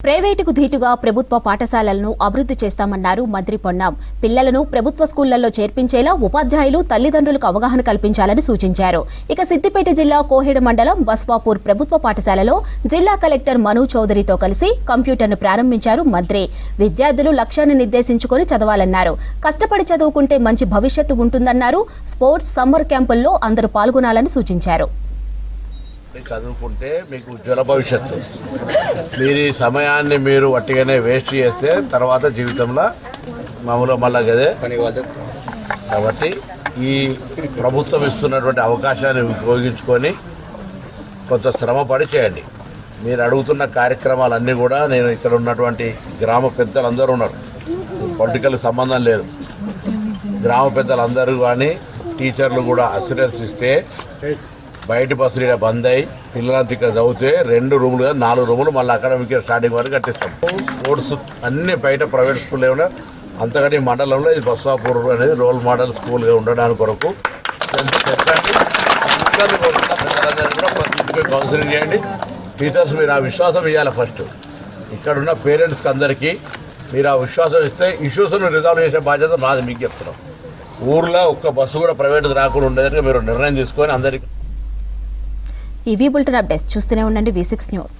ప్రైవేటుకు ధీటుగా ప్రభుత్వ పాఠశాలలను అభివృద్ధి చేస్తామన్నారు మంత్రి పొన్నం. పిల్లలను ప్రభుత్వ స్కూళ్లలో చేర్పించేలా ఉపాధ్యాయులు, తల్లిదండ్రులకు అవగాహన కల్పించాలని సూచించారు. ఇక సిద్దిపేట జిల్లా కోహెడ మండలం బస్వాపూర్ ప్రభుత్వ పాఠశాలలో జిల్లా కలెక్టర్ మను చౌదరితో కలిసి కంప్యూటర్ను ప్రారంభించారు మంత్రి. విద్యార్థులు లక్ష్యాన్ని నిర్దేశించుకొని చదవాలన్నారు. కష్టపడి చదువుకుంటే మంచి భవిష్యత్తు ఉంటుందన్నారు. స్పోర్ట్స్, సమ్మర్ క్యాంపుల్లో అందరూ పాల్గొనాలని సూచించారు. చదువుకుంటే మీకు ఉజ్వల భవిష్యత్తు. మీరు ఈ సమయాన్ని మీరు వట్టిగానే వేస్ట్ చేస్తే తర్వాత జీవితంలో మామూలుగా మళ్ళా గదే కాబట్టి ఈ ప్రభుత్వం ఇస్తున్నటువంటి అవకాశాన్ని ఉపయోగించుకొని కొంత శ్రమపడి చేయండి. మీరు అడుగుతున్న కార్యక్రమాలన్నీ కూడా నేను ఇక్కడ ఉన్నటువంటి గ్రామ పెద్దలందరూ ఉన్నారు, పొలిటికల్ సంబంధం లేదు. గ్రామ పెద్దలందరూ కానీ టీచర్లు కూడా అసిస్టెన్స్ ఇస్తే బయట బస్సులు ఇక్కడ బంద్ అయ్యి పిల్లలంతా ఇక్కడ చదివితే 2 రూములు కానీ 4 రూములు మళ్ళీ అకాడమిక్ స్టార్టింగ్ వరకు కట్టిస్తాం. స్పోర్ట్స్ అన్నీ బయట ప్రైవేట్ స్కూల్ ఏమన్నా అంతకంటే ఈ మండలంలో ఇది బస్వాపూర్ అనేది రోల్ మోడల్ స్కూల్గా ఉండడానికి కొరకు కౌన్సిలింగ్ చేయండి. టీచర్స్ మీరు ఆ విశ్వాసం ఇవ్వాలి. ఫస్ట్ ఇక్కడున్న పేరెంట్స్కి అందరికీ మీరు ఆ విశ్వాసం ఇస్తే ఇష్యూస్ను రిజాల్వ్ చేసే బాధ్యత నాది. మీకు చెప్తున్నాం, ఊర్లో ఒక్క బస్సు కూడా ప్రైవేట్ రాకుండా ఉండేదానికి మీరు నిర్ణయం తీసుకొని అందరికీ. ఇవి బులెటిన్ అప్డేట్స్ చూస్తూనే ఉండండి V6 న్యూస్.